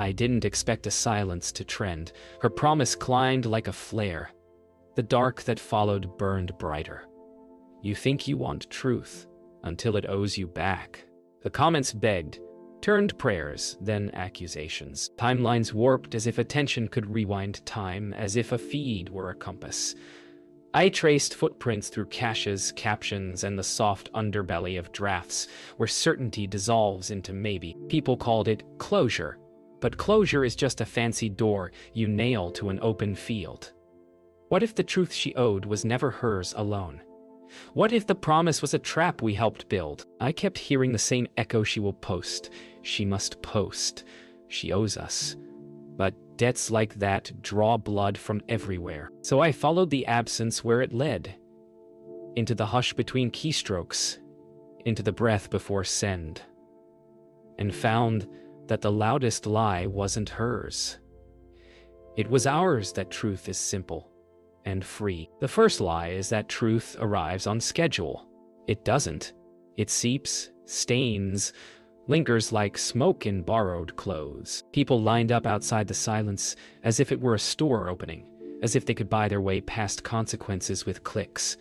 I didn't expect a silence to trend. Her promise climbed like a flare. The dark that followed burned brighter. You think you want truth, until it owes you back. The comments begged, turned prayers, then accusations. Timelines warped as if attention could rewind time, as if a feed were a compass. I traced footprints through caches, captions, and the soft underbelly of drafts, where certainty dissolves into maybe. People called it closure, but closure is just a fancy door you nail to an open field. What if the truth she owed was never hers alone? What if the promise was a trap we helped build? I kept hearing the same echo: she will post. She must post. She owes us. But debts like that draw blood from everywhere. So I followed the absence where it led. Into the hush between keystrokes. Into the breath before send. And found that the loudest lie wasn't hers. It was ours that truth is simple and free. The first lie is that truth arrives on schedule. It doesn't. It seeps, stains, lingers like smoke in borrowed clothes. People lined up outside the silence as if it were a store opening, as if they could buy their way past consequences with clicks.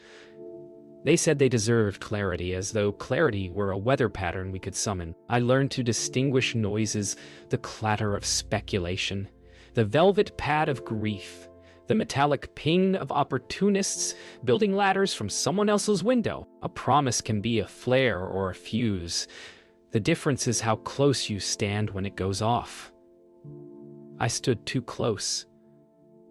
They said they deserved clarity, as though clarity were a weather pattern we could summon. I learned to distinguish noises, the clatter of speculation, the velvet pad of grief, the metallic ping of opportunists building ladders from someone else's window. A promise can be a flare or a fuse. The difference is how close you stand when it goes off. I stood too close.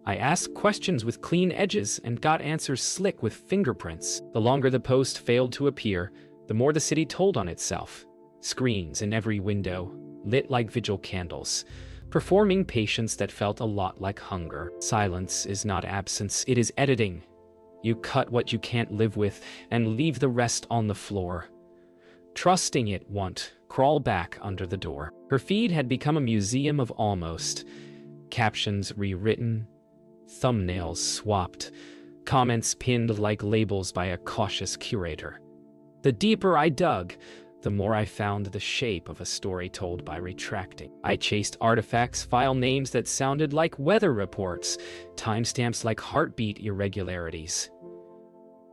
I asked questions with clean edges and got answers slick with fingerprints. The longer the post failed to appear, the more the city told on itself. Screens in every window, lit like vigil candles, performing patience that felt a lot like hunger. Silence is not absence, it is editing. You cut what you can't live with and leave the rest on the floor. Trusting it won't crawl back under the door. Her feed had become a museum of almost. Captions rewritten, thumbnails swapped, comments pinned like labels by a cautious curator. The deeper I dug, the more I found the shape of a story told by retracting. I chased artifacts, file names that sounded like weather reports, timestamps like heartbeat irregularities.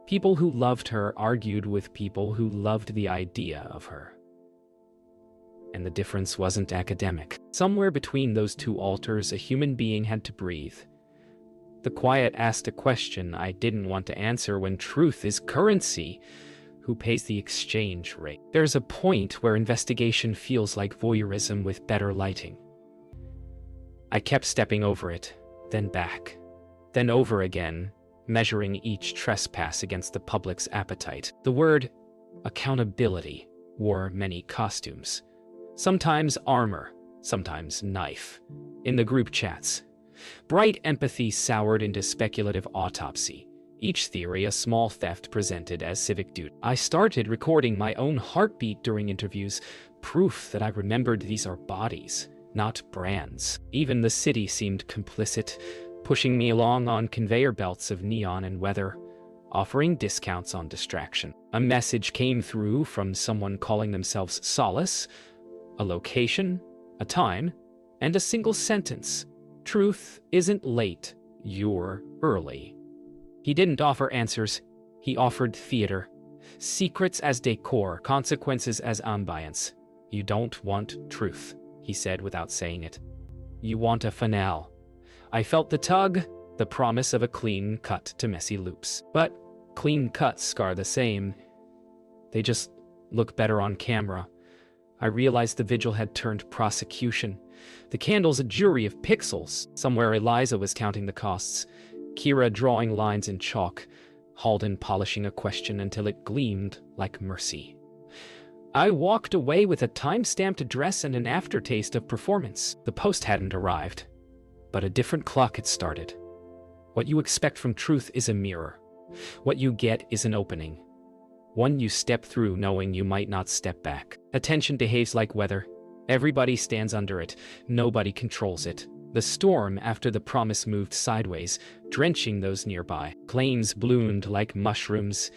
People who loved her argued with people who loved the idea of her. And the difference wasn't academic. Somewhere between those two altars, a human being had to breathe. The quiet asked a question I didn't want to answer when truth is currency. Who pays the exchange rate? There's a point where investigation feels like voyeurism with better lighting. I kept stepping over it, then back, then over again, measuring each trespass against the public's appetite. The word accountability wore many costumes. Sometimes armor, sometimes knife. In the group chats, bright empathy soured into speculative autopsy. Each theory a small theft presented as civic duty. I started recording my own heartbeat during interviews, proof that I remembered these are bodies, not brands. Even the city seemed complicit, pushing me along on conveyor belts of neon and weather, offering discounts on distraction. A message came through from someone calling themselves Solace, a location, a time, and a single sentence. Truth isn't late, you're early. He didn't offer answers, he offered theater. Secrets as decor, consequences as ambience. You don't want truth, he said without saying it. You want a finale. I felt the tug, the promise of a clean cut to messy loops. But clean cuts scar the same. They just look better on camera. I realized the vigil had turned prosecution. The candle's a jury of pixels. Somewhere Eliza was counting the costs. Kira drawing lines in chalk, Halden polishing a question until it gleamed like mercy. I walked away with a time-stamped address and an aftertaste of performance. The post hadn't arrived, but a different clock had started. What you expect from truth is a mirror. What you get is an opening. One you step through knowing you might not step back. Attention behaves like weather. Everybody stands under it. Nobody controls it. The storm after the promise moved sideways, drenching those nearby. Planes bloomed like mushrooms,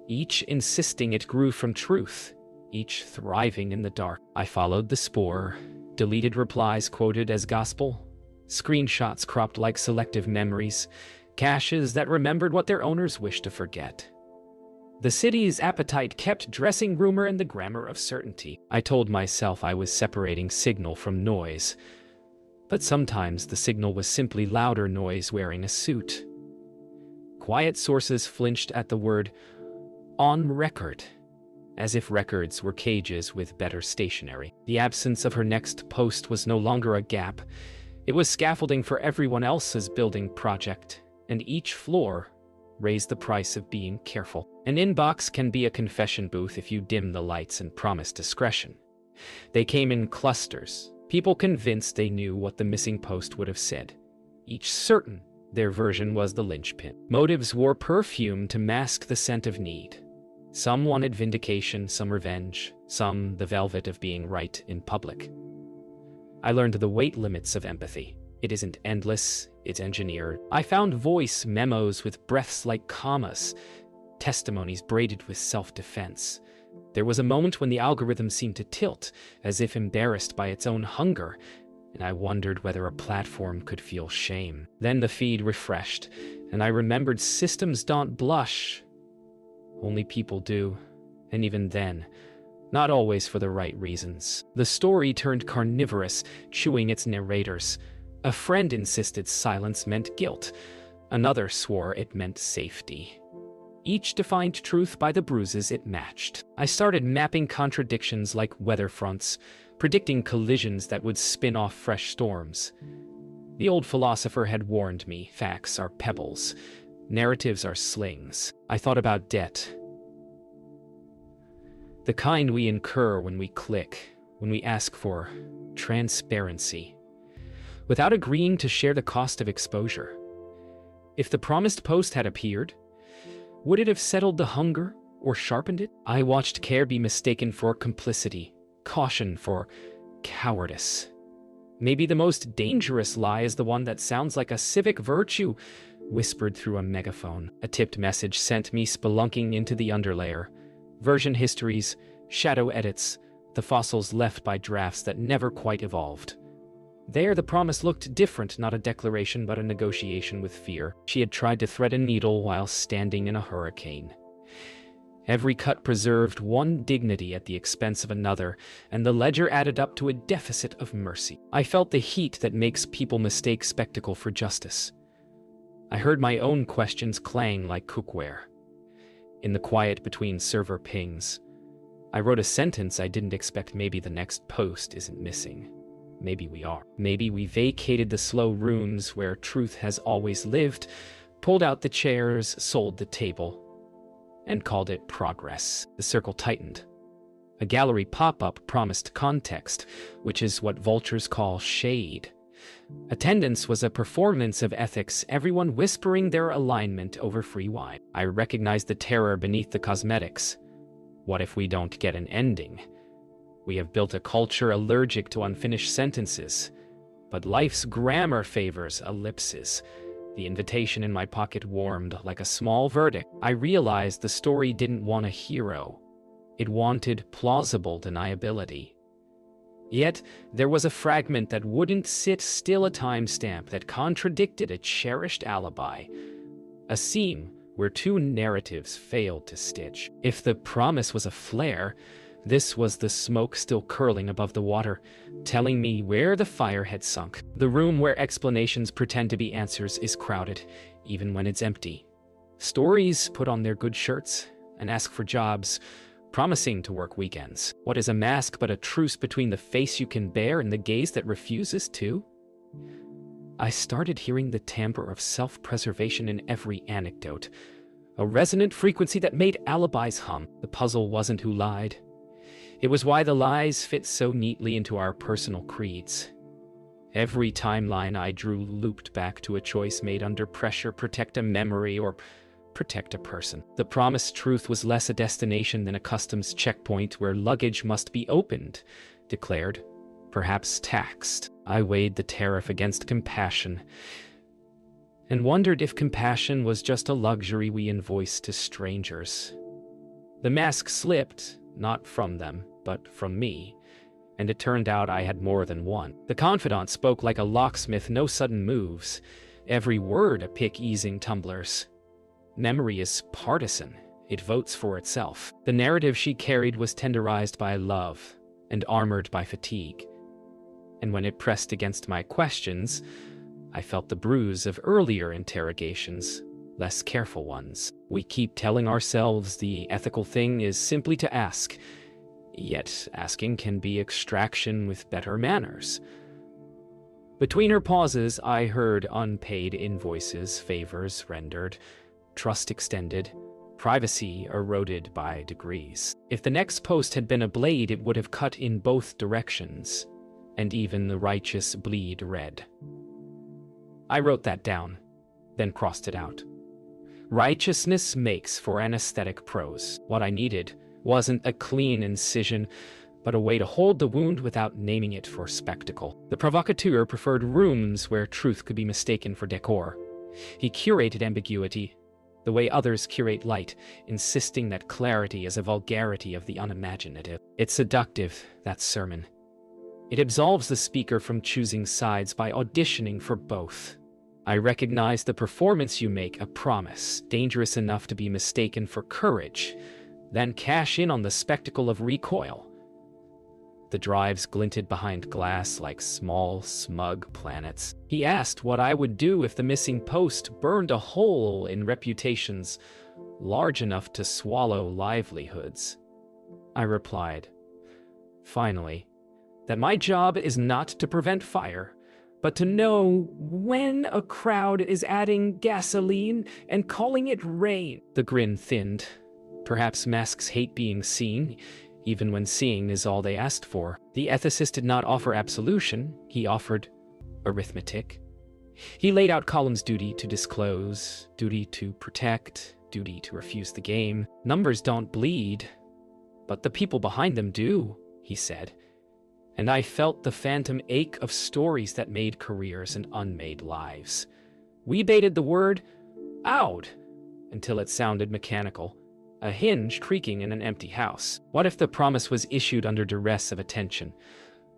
each insisting it grew from truth, each thriving in the dark. I followed the spoor, Deleted replies quoted as gospel, screenshots cropped like selective memories, caches that remembered what their owners wished to forget. The city's appetite kept dressing rumor in the grammar of certainty. I told myself I was separating signal from noise, but sometimes the signal was simply louder noise wearing a suit. Quiet sources flinched at the word "on record," as if records were cages with better stationery. The absence of her next post was no longer a gap. It was scaffolding for everyone else's building project, and each floor raised the price of being careful. An inbox can be a confession booth if you dim the lights and promise discretion. They came in clusters, people convinced they knew what the missing post would have said, each certain their version was the linchpin. Motives wore perfume to mask the scent of need. Some wanted vindication, some revenge, some the velvet of being right in public. I learned the weight limits of empathy. It isn't endless, it's engineered. I found voice memos with breaths like commas, testimonies braided with self-defense. There was a moment when the algorithm seemed to tilt, as if embarrassed by its own hunger, and I wondered whether a platform could feel shame. Then the feed refreshed, and I remembered systems don't blush. Only people do, and even then, not always for the right reasons. The story turned carnivorous, chewing its narrators. A friend insisted silence meant guilt. Another swore it meant safety. Each defined truth by the bruises it matched. I started mapping contradictions like weather fronts, predicting collisions that would spin off fresh storms. The old philosopher had warned me, facts are pebbles, narratives are slings. I thought about debt. The kind we incur when we click, when we ask for transparency, without agreeing to share the cost of exposure. If the promised post had appeared, would it have settled the hunger or sharpened it? I watched care be mistaken for complicity, caution for cowardice. Maybe the most dangerous lie is the one that sounds like a civic virtue, whispered through a megaphone. A tipped message sent me spelunking into the underlayer. Version histories, shadow edits, the fossils left by drafts that never quite evolved. There, the promise looked different, not a declaration but a negotiation with fear. She had tried to thread a needle while standing in a hurricane. Every cut preserved one dignity at the expense of another, and the ledger added up to a deficit of mercy. I felt the heat that makes people mistake spectacle for justice. I heard my own questions clang like cookware. In the quiet between server pings, I wrote a sentence I didn't expect. Maybe the next post isn't missing. Maybe we are. Maybe we vacated the slow runes where truth has always lived, pulled out the chairs, sold the table, and called it progress. The circle tightened. A gallery pop-up promised context, which is what vultures call shade. Attendance was a performance of ethics, everyone whispering their alignment over free wine. I recognized the terror beneath the cosmetics. What if we don't get an ending? We have built a culture allergic to unfinished sentences, but life's grammar favors ellipses. The invitation in my pocket warmed like a small verdict. I realized the story didn't want a hero. It wanted plausible deniability. Yet, there was a fragment that wouldn't sit still, a timestamp that contradicted a cherished alibi. A seam where two narratives failed to stitch. If the promise was a flare, this was the smoke still curling above the water, telling me where the fire had sunk. The room where explanations pretend to be answers is crowded, even when it's empty. Stories put on their good shirts and ask for jobs, promising to work weekends. What is a mask but a truce between the face you can bear and the gaze that refuses to? I started hearing the timbre of self-preservation in every anecdote, a resonant frequency that made alibis hum. The puzzle wasn't who lied. It was why the lies fit so neatly into our personal creeds. Every timeline I drew looped back to a choice made under pressure: protect a memory or protect a person. The promised truth was less a destination than a customs checkpoint where luggage must be opened, declared, perhaps taxed. I weighed the tariff against compassion and wondered if compassion was just a luxury we invoice to strangers. The mask slipped, not from them, but from me, and it turned out I had more than one. The confidant spoke like a locksmith, no sudden moves, every word a pick easing tumblers. Memory is partisan. It votes for itself. The narrative she carried was tenderized by love and armored by fatigue. And when it pressed against my questions, I felt the bruise of earlier interrogations, less careful ones. We keep telling ourselves the ethical thing is simply to ask, yet asking can be extraction with better manners. Between her pauses, I heard unpaid invoices, favors rendered, trust extended, privacy eroded by degrees. If the next post had been a blade, it would have cut in both directions, and even the righteous bleed red. I wrote that down, then crossed it out. Righteousness makes for anesthetic prose. What I needed wasn't a clean incision, but a way to hold the wound without naming it for spectacle. The provocateur preferred rooms where truth could be mistaken for decor. He curated ambiguity, the way others curate light, insisting that clarity is a vulgarity of the unimaginative. It's seductive, that sermon. It absolves the speaker from choosing sides by auditioning for both. I recognize the performance you make a promise, dangerous enough to be mistaken for courage, then cash in on the spectacle of recoil. The drives glinted behind glass like small, smug planets. He asked what I would do if the missing post burned a hole in reputations large enough to swallow livelihoods. I replied, finally, that my job is not to prevent fire, but to know when a crowd is adding gasoline and calling it rain. The grin thinned. Perhaps masks hate being seen, even when seeing is all they asked for. The ethicist did not offer absolution, he offered arithmetic. He laid out columns: duty to disclose, duty to protect, duty to refuse the game. Numbers don't bleed, but the people behind them do, he said. And I felt the phantom ache of stories that made careers and unmade lives. We baited the word out until it sounded mechanical. A hinge creaking in an empty house. What if the promise was issued under duress of attention?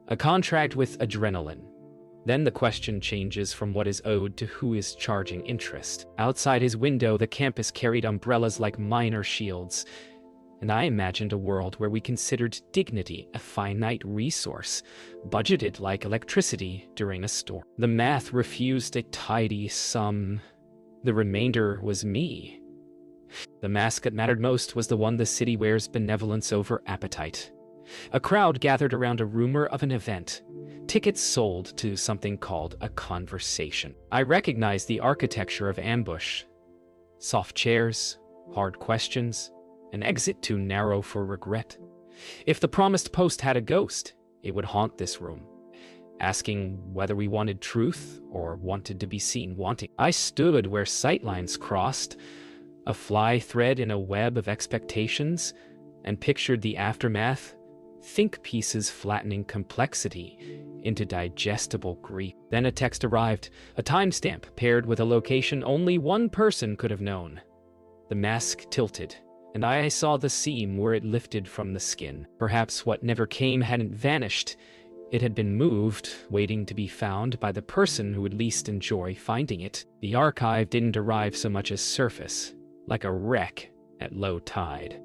A contract with adrenaline. Then the question changes from what is owed to who is charging interest. Outside his window, the campus carried umbrellas like minor shields, and I imagined a world where we considered dignity a finite resource, budgeted like electricity during a storm. The math refused a tidy sum. The remainder was me. The mask that mattered most was the one the city wears: benevolence over appetite. A crowd gathered around a rumor of an event. Tickets sold to something called a conversation. I recognized the architecture of ambush. Soft chairs, hard questions, an exit too narrow for regret. If the promised post had a ghost, it would haunt this room, asking whether we wanted truth or wanted to be seen wanting. I stood where sightlines crossed, a fly thread in a web of expectations, and pictured the aftermath, think pieces flattening complexity into digestible grief. Then a text arrived, a timestamp paired with a location only one person could have known. The mask tilted, and I saw the seam where it lifted from the skin. Perhaps what never came hadn't vanished. It had been moved, waiting to be found by the person who would least enjoy finding it. The archive didn't arrive so much as surface, like a wreck at low tide.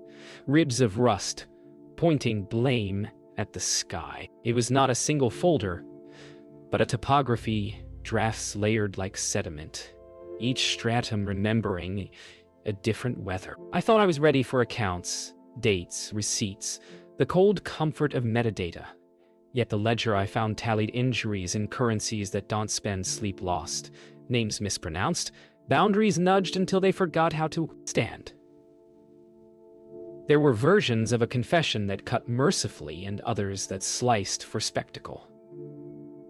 Ribs of rust, pointing blame at the sky. It was not a single folder, but a topography, drafts layered like sediment, each stratum remembering a different weather. I thought I was ready for accounts, dates, receipts, the cold comfort of metadata. Yet the ledger I found tallied injuries in currencies that don't spend, sleep lost, names mispronounced, boundaries nudged until they forgot how to stand. There were versions of a confession that cut mercifully and others that sliced for spectacle.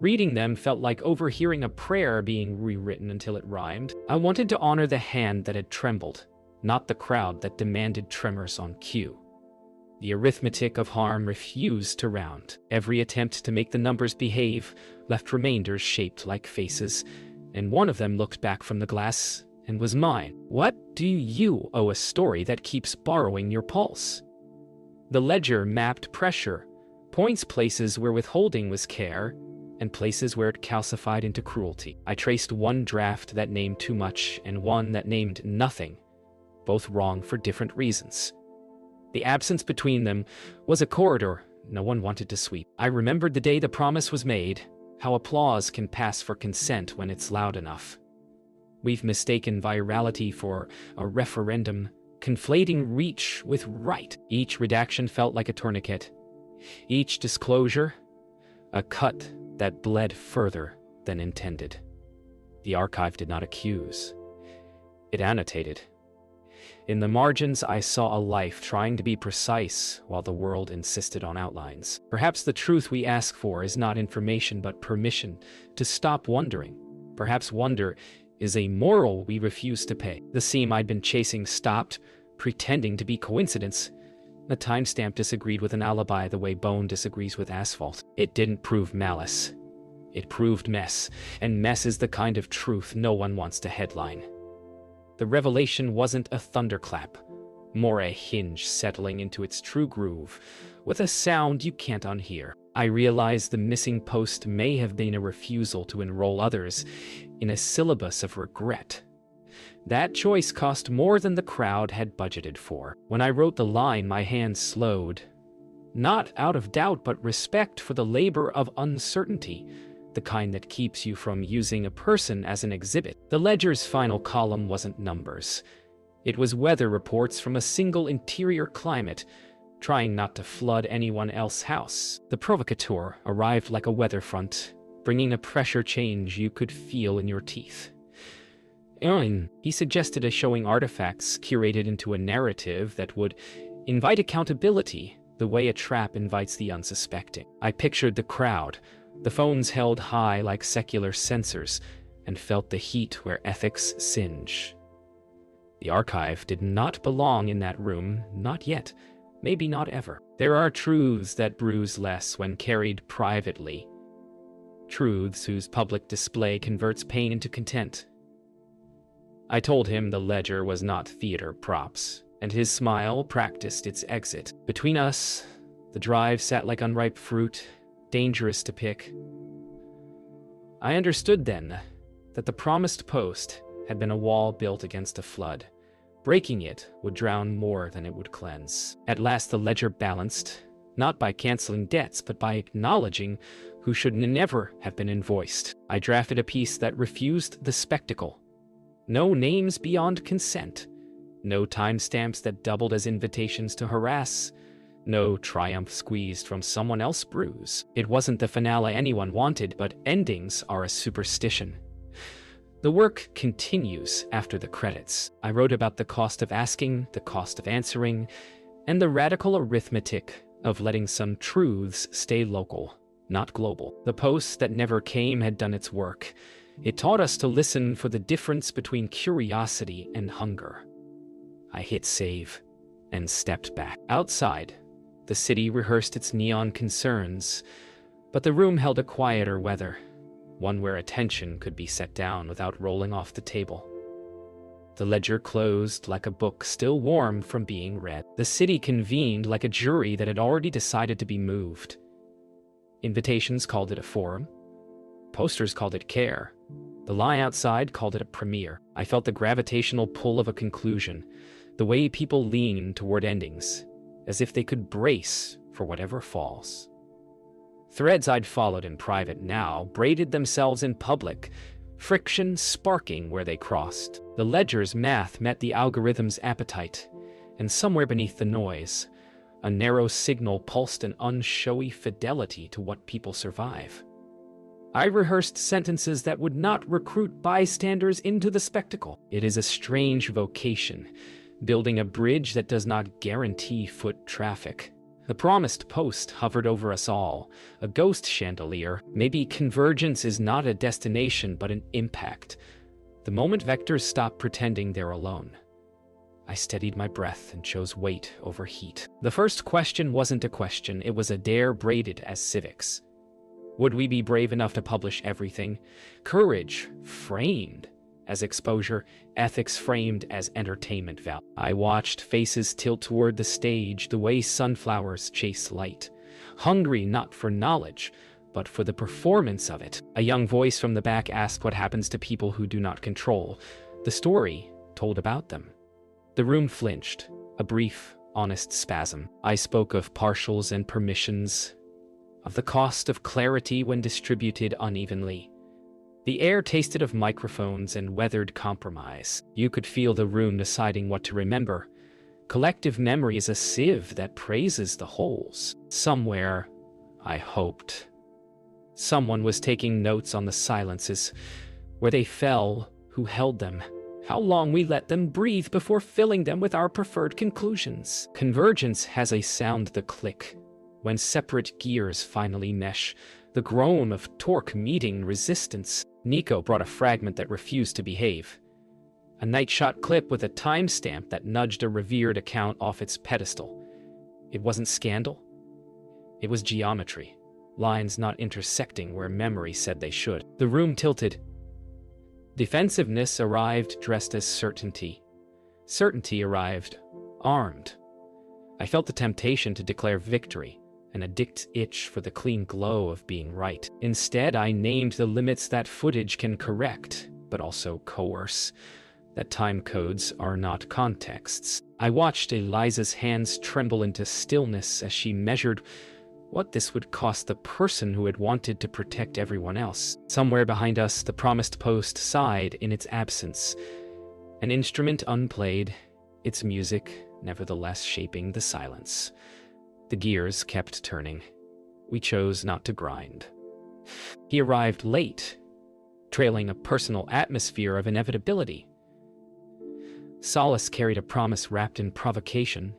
Reading them felt like overhearing a prayer being rewritten until it rhymed. I wanted to honor the hand that had trembled, not the crowd that demanded tremors on cue. The arithmetic of harm refused to round. Every attempt to make the numbers behave left remainders shaped like faces, and one of them looked back from the glass and was mine. What do you owe a story that keeps borrowing your pulse? The ledger mapped pressure, Points places where withholding was care, and places where it calcified into cruelty. I traced one draft that named too much and one that named nothing, both wrong for different reasons. The absence between them was a corridor no one wanted to sweep. I remembered the day the promise was made, how applause can pass for consent when it's loud enough. We've mistaken virality for a referendum, conflating reach with right. Each redaction felt like a tourniquet. Each disclosure, a cut that bled further than intended. The archive did not accuse. It annotated. In the margins, I saw a life trying to be precise while the world insisted on outlines. Perhaps the truth we ask for is not information but permission to stop wondering. Perhaps wonder is a moral we refuse to pay. The seam I'd been chasing stopped, pretending to be coincidence. The timestamp disagreed with an alibi the way bone disagrees with asphalt. It didn't prove malice. It proved mess, and mess is the kind of truth no one wants to headline. The revelation wasn't a thunderclap, more a hinge settling into its true groove, with a sound you can't unhear. I realized the missing post may have been a refusal to enroll others in a syllabus of regret. That choice cost more than the crowd had budgeted for. When I wrote the line, my hand slowed. Not out of doubt, but respect for the labor of uncertainty, the kind that keeps you from using a person as an exhibit. The ledger's final column wasn't numbers. It was weather reports from a single interior climate, trying not to flood anyone else's house. The provocateur arrived like a weather front, bringing a pressure change you could feel in your teeth. He suggested a showing artifacts curated into a narrative that would invite accountability the way a trap invites the unsuspecting. I pictured the crowd, the phones held high like secular censors, and felt the heat where ethics singe. The archive did not belong in that room, not yet, maybe not ever. There are truths that bruise less when carried privately. Truths whose public display converts pain into content. I told him the ledger was not theater props, and his smile practiced its exit. Between us, the drive sat like unripe fruit, dangerous to pick. I understood then that the promised post had been a wall built against a flood. Breaking it would drown more than it would cleanse. At last the ledger balanced, not by canceling debts, but by acknowledging who should never have been invoiced. I drafted a piece that refused the spectacle. No names beyond consent. No timestamps that doubled as invitations to harass. No triumph squeezed from someone else's bruise. It wasn't the finale anyone wanted, but endings are a superstition. The work continues after the credits. I wrote about the cost of asking, the cost of answering, and the radical arithmetic of letting some truths stay local, not global. The post that never came had done its work. It taught us to listen for the difference between curiosity and hunger. I hit save and stepped back. Outside, the city rehearsed its neon concerns, but the room held a quieter weather, one where attention could be set down without rolling off the table. The ledger closed like a book still warm from being read. The city convened like a jury that had already decided to be moved. Invitations called it a forum. Posters called it care. The lie outside called it a premiere. I felt the gravitational pull of a conclusion, the way people lean toward endings, as if they could brace for whatever falls. Threads I'd followed in private now braided themselves in public, friction sparking where they crossed. The ledger's math met the algorithm's appetite, and somewhere beneath the noise, a narrow signal pulsed an unshowy fidelity to what people survive. I rehearsed sentences that would not recruit bystanders into the spectacle. It is a strange vocation, building a bridge that does not guarantee foot traffic. The promised post hovered over us all, a ghost chandelier. Maybe convergence is not a destination but an impact. The moment vectors stop pretending they're alone. I steadied my breath and chose weight over heat. The first question wasn't a question, it was a dare braided as civics. Would we be brave enough to publish everything? Courage framed as exposure, ethics framed as entertainment value. I watched faces tilt toward the stage the way sunflowers chase light. hungry not for knowledge, but for the performance of it. A young voice from the back asked what happens to people who do not control the story told about them. The room flinched, a brief, honest spasm. I spoke of partials and permissions, of the cost of clarity when distributed unevenly. The air tasted of microphones and weathered compromise. You could feel the room deciding what to remember. Collective memory is a sieve that praises the holes. Somewhere, I hoped, someone was taking notes on the silences, where they fell, who held them, how long we let them breathe before filling them with our preferred conclusions. Convergence has a sound, the click, when separate gears finally mesh, the groan of torque meeting resistance. Nico brought a fragment that refused to behave. A night-shot clip with a timestamp that nudged a revered account off its pedestal. It wasn't scandal. It was geometry. Lines not intersecting where memory said they should. The room tilted. Defensiveness arrived dressed as certainty. Certainty arrived armed. I felt the temptation to declare victory, an addict itch for the clean glow of being right. Instead, I named the limits that footage can correct, but also coerce, that time codes are not contexts. I watched Eliza's hands tremble into stillness as she measured what this would cost the person who had wanted to protect everyone else. Somewhere behind us, the promised post sighed in its absence, an instrument unplayed, its music nevertheless shaping the silence. The gears kept turning. We chose not to grind. He arrived late, trailing a personal atmosphere of inevitability. Solace carried a promise wrapped in provocation,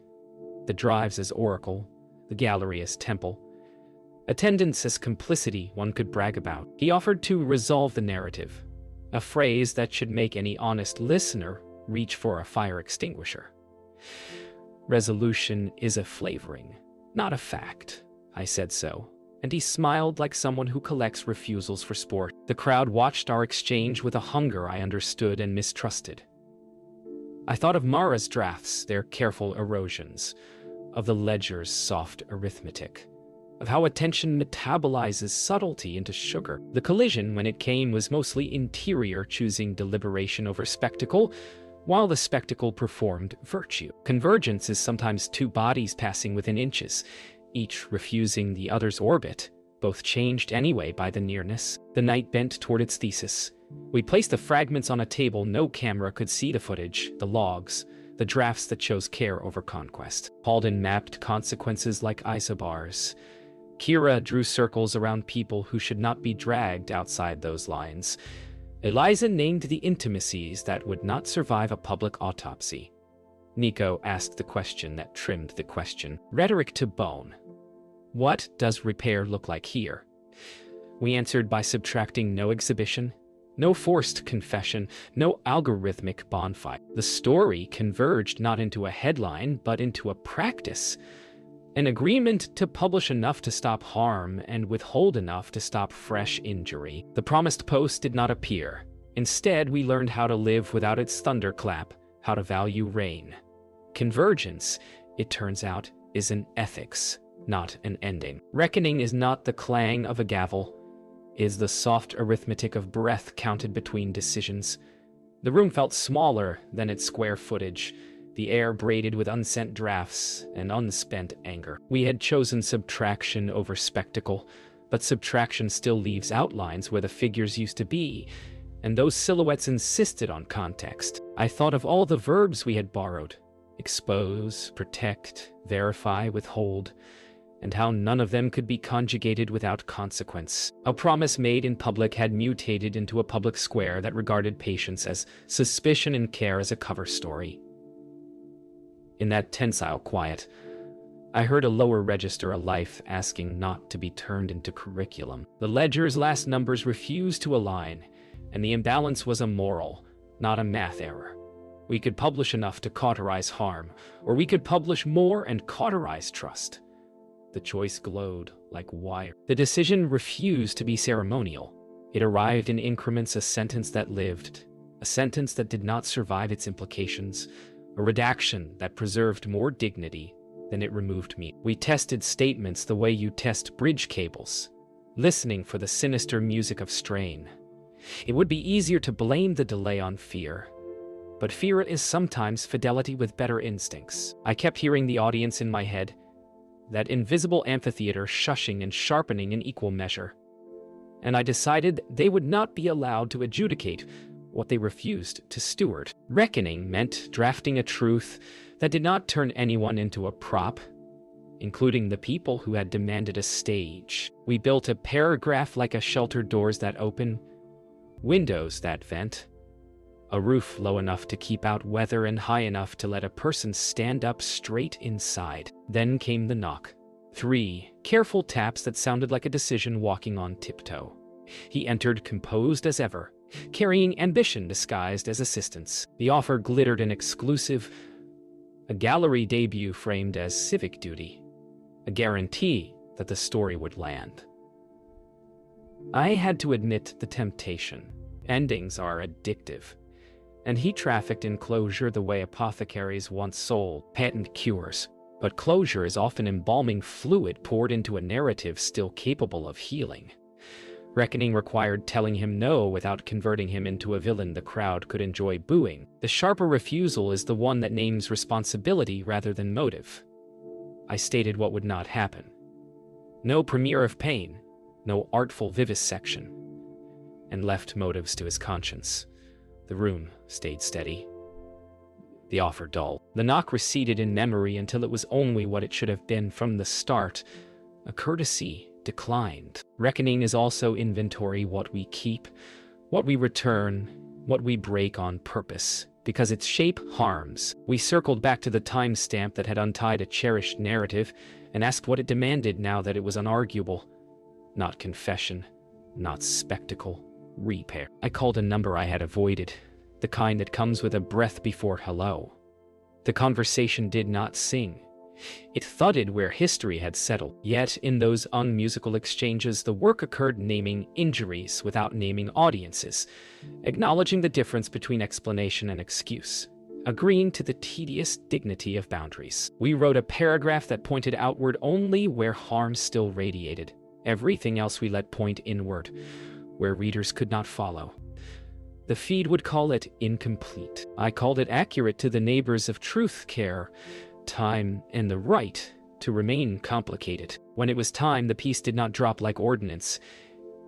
the drives as oracle, the gallery as temple, attendance as complicity one could brag about. He offered to resolve the narrative, a phrase that should make any honest listener reach for a fire extinguisher. Resolution is a flavoring, not a fact. I said so, and he smiled like someone who collects refusals for sport. The crowd watched our exchange with a hunger I understood and mistrusted. I thought of Mara's drafts, their careful erosions, of the ledger's soft arithmetic, of how attention metabolizes subtlety into sugar. The collision, when it came, was mostly interior, choosing deliberation over spectacle, while the spectacle performed virtue. Convergence is sometimes two bodies passing within inches, each refusing the other's orbit, both changed anyway by the nearness. The night bent toward its thesis. We placed the fragments on a table. No camera could see the footage, the logs, the drafts that chose care over conquest. Halden mapped consequences like isobars. Kira drew circles around people who should not be dragged outside those lines. Eliza named the intimacies that would not survive a public autopsy. Nico asked the question that trimmed the question. Rhetoric to bone. What does repair look like here? We answered by subtracting no exhibition, no forced confession, no algorithmic bonfire. The story converged not into a headline, but into a practice. An agreement to publish enough to stop harm and withhold enough to stop fresh injury. The promised post did not appear. Instead, we learned how to live without its thunderclap, how to value rain. Convergence, it turns out, is an ethics, not an ending. Reckoning is not the clang of a gavel, is the soft arithmetic of breath counted between decisions. The room felt smaller than its square footage, the air braided with unsent drafts and unspent anger. We had chosen subtraction over spectacle, but subtraction still leaves outlines where the figures used to be, and those silhouettes insisted on context. I thought of all the verbs we had borrowed: expose, protect, verify, withhold, and how none of them could be conjugated without consequence. A promise made in public had mutated into a public square that regarded patience as suspicion and care as a cover story. In that tensile quiet, I heard a lower register, a life asking not to be turned into curriculum. The ledger's last numbers refused to align, and the imbalance was a moral, not a math error. We could publish enough to cauterize harm, or we could publish more and cauterize trust. The choice glowed like wire. The decision refused to be ceremonial. It arrived in increments, a sentence that lived, a sentence that did not survive its implications, a redaction that preserved more dignity Then it removed me. We tested statements the way you test bridge cables, listening for the sinister music of strain. It would be easier to blame the delay on fear, but fear is sometimes fidelity with better instincts. I kept hearing the audience in my head, that invisible amphitheater shushing and sharpening in equal measure. And I decided they would not be allowed to adjudicate what they refused to steward. Reckoning meant drafting a truth that did not turn anyone into a prop, including the people who had demanded a stage. We built a paragraph like a shelter: doors that open, windows that vent, a roof low enough to keep out weather and high enough to let a person stand up straight inside. Then came the knock. 3 careful taps that sounded like a decision walking on tiptoe. He entered composed as ever, carrying ambition disguised as assistance. The offer glittered and exclusive, a gallery debut framed as civic duty, a guarantee that the story would land. I had to admit the temptation. Endings are addictive, and he trafficked in closure the way apothecaries once sold patent cures. But closure is often embalming fluid poured into a narrative still capable of healing. Reckoning required telling him no without converting him into a villain the crowd could enjoy booing. The sharper refusal is the one that names responsibility rather than motive. I stated what would not happen. No premiere of pain, no artful vivisection, and left motives to his conscience. The room stayed steady, the offer dull. The knock receded in memory until it was only what it should have been from the start, a courtesy declined. Reckoning is also inventory: what we keep, what we return, what we break on purpose, because its shape harms. We circled back to the timestamp that had untied a cherished narrative and asked what it demanded now that it was unarguable. Not confession, not spectacle, repair. I called a number I had avoided, the kind that comes with a breath before hello. The conversation did not sing. It thudded where history had settled. Yet in those unmusical exchanges, the work occurred, naming injuries without naming audiences, acknowledging the difference between explanation and excuse, agreeing to the tedious dignity of boundaries. We wrote a paragraph that pointed outward only where harm still radiated. Everything else we let point inward, where readers could not follow. The feed would call it incomplete. I called it accurate to the neighbors of truth, care, time, and the right to remain complicated. When it was time, the piece did not drop like ordnance.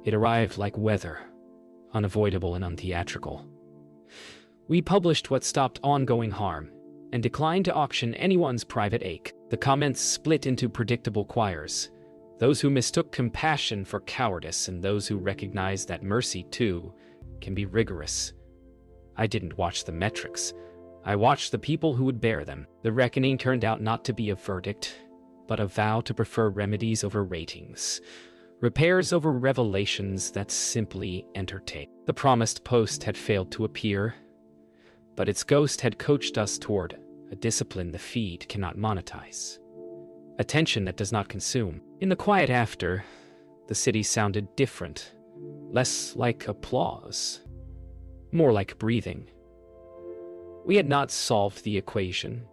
It arrived like weather, unavoidable and untheatrical. We published what stopped ongoing harm, and declined to auction anyone's private ache. The comments split into predictable choirs, those who mistook compassion for cowardice and those who recognized that mercy, too, can be rigorous. I didn't watch the metrics. I watched the people who would bear them. The reckoning turned out not to be a verdict, but a vow to prefer remedies over ratings, repairs over revelations that simply entertain. The promised post had failed to appear, but its ghost had coached us toward a discipline the feed cannot monetize. Attention that does not consume. In the quiet after, the city sounded different, less like applause, more like breathing. We had not solved the equation.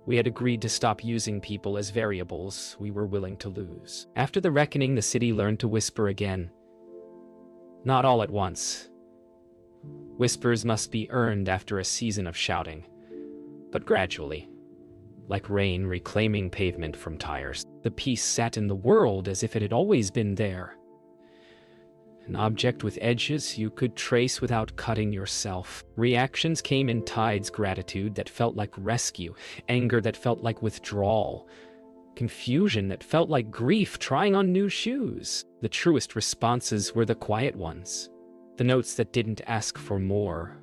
We had agreed to stop using people as variables we were willing to lose. After the reckoning, the city learned to whisper again. Not all at once. Whispers must be earned after a season of shouting, but gradually, like rain reclaiming pavement from tires. The peace sat in the world as if it had always been there. An object with edges you could trace without cutting yourself. Reactions came in tides: gratitude that felt like rescue, anger that felt like withdrawal, confusion that felt like grief trying on new shoes. The truest responses were the quiet ones, the notes that didn't ask for more,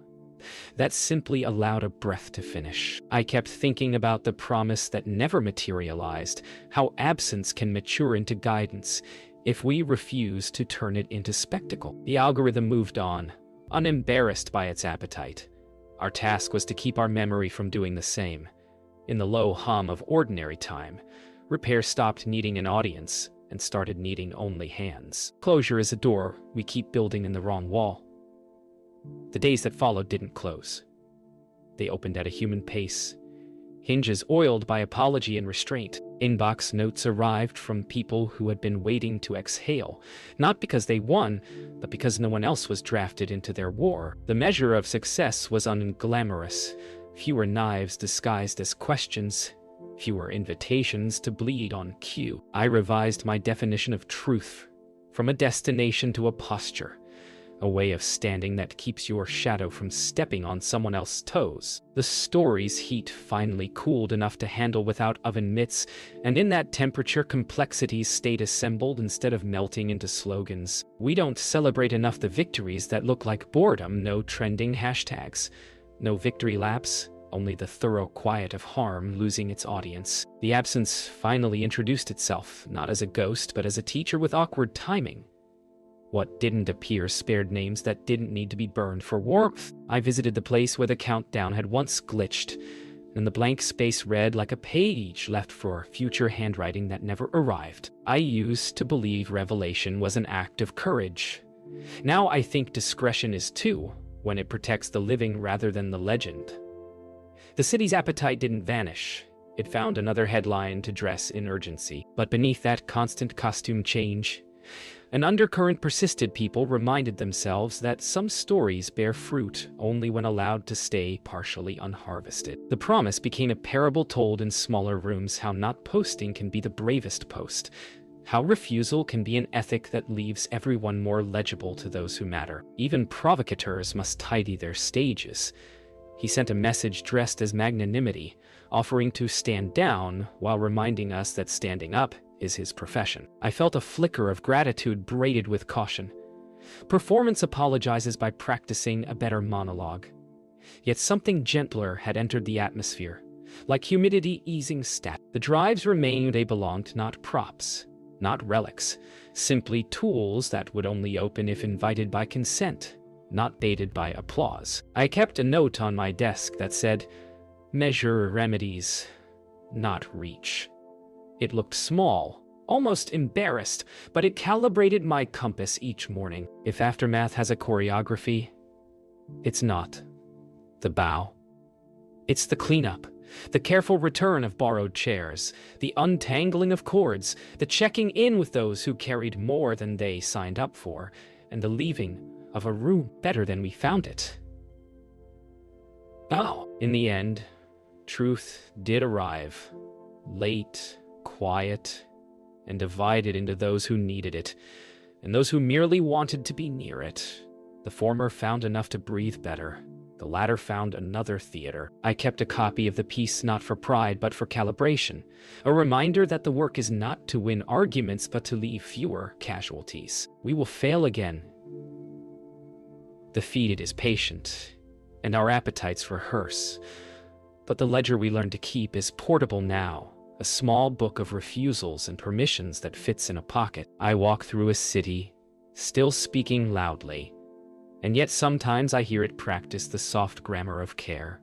that simply allowed a breath to finish. I kept thinking about the promise that never materialized, how absence can mature into guidance if we refuse to turn it into spectacle. The algorithm moved on, unembarrassed by its appetite. Our task was to keep our memory from doing the same. In the low hum of ordinary time, repair stopped needing an audience and started needing only hands. Closure is a door we keep building in the wrong wall. The days that followed didn't close. They opened at a human pace, hinges oiled by apology and restraint. Inbox notes arrived from people who had been waiting to exhale, not because they won, but because no one else was drafted into their war. The measure of success was unglamorous. Fewer knives disguised as questions, fewer invitations to bleed on cue. I revised my definition of truth, from a destination to a posture, a way of standing that keeps your shadow from stepping on someone else's toes. The story's heat finally cooled enough to handle without oven mitts, and in that temperature, complexities stayed assembled instead of melting into slogans. We don't celebrate enough the victories that look like boredom, no trending hashtags, no victory laps, only the thorough quiet of harm losing its audience. The absence finally introduced itself, not as a ghost, but as a teacher with awkward timing. What didn't appear spared names that didn't need to be burned for warmth. I visited the place where the countdown had once glitched, and the blank space read like a page left for future handwriting that never arrived. I used to believe revelation was an act of courage. Now I think discretion is too, when it protects the living rather than the legend. The city's appetite didn't vanish. It found another headline to dress in urgency. But beneath that constant costume change, an undercurrent persisted. People reminded themselves that some stories bear fruit only when allowed to stay partially unharvested. The promise became a parable told in smaller rooms, how not posting can be the bravest post, how refusal can be an ethic that leaves everyone more legible to those who matter. Even provocateurs must tidy their stages. He sent a message dressed as magnanimity, offering to stand down while reminding us that standing up is his profession. I felt a flicker of gratitude braided with caution. Performance apologizes by practicing a better monologue. Yet something gentler had entered the atmosphere, like humidity easing stat. The drives remained. They belonged, not props, not relics, simply tools that would only open if invited by consent, not baited by applause. I kept a note on my desk that said, "Measure remedies, not reach." It looked small, almost embarrassed, but it calibrated my compass each morning. If aftermath has a choreography, it's not the bow. It's the cleanup, the careful return of borrowed chairs, the untangling of cords, the checking in with those who carried more than they signed up for, and the leaving of a room better than we found it. Oh, in the end, truth did arrive, late, quiet, and divided into those who needed it, and those who merely wanted to be near it. The former found enough to breathe better. The latter found another theater. I kept a copy of the piece not for pride but for calibration, a reminder that the work is not to win arguments but to leave fewer casualties. We will fail again. Defeated is patient, and our appetites rehearse. But the ledger we learn to keep is portable now, a small book of refusals and permissions that fits in a pocket. I walk through a city, still speaking loudly, and yet sometimes I hear it practice the soft grammar of care,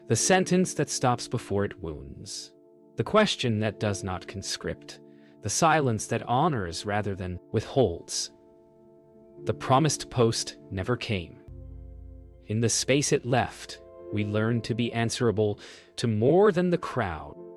the sentence that stops before it wounds, the question that does not conscript, the silence that honors rather than withholds. The promised post never came. In the space it left, we learned to be answerable to more than the crowd.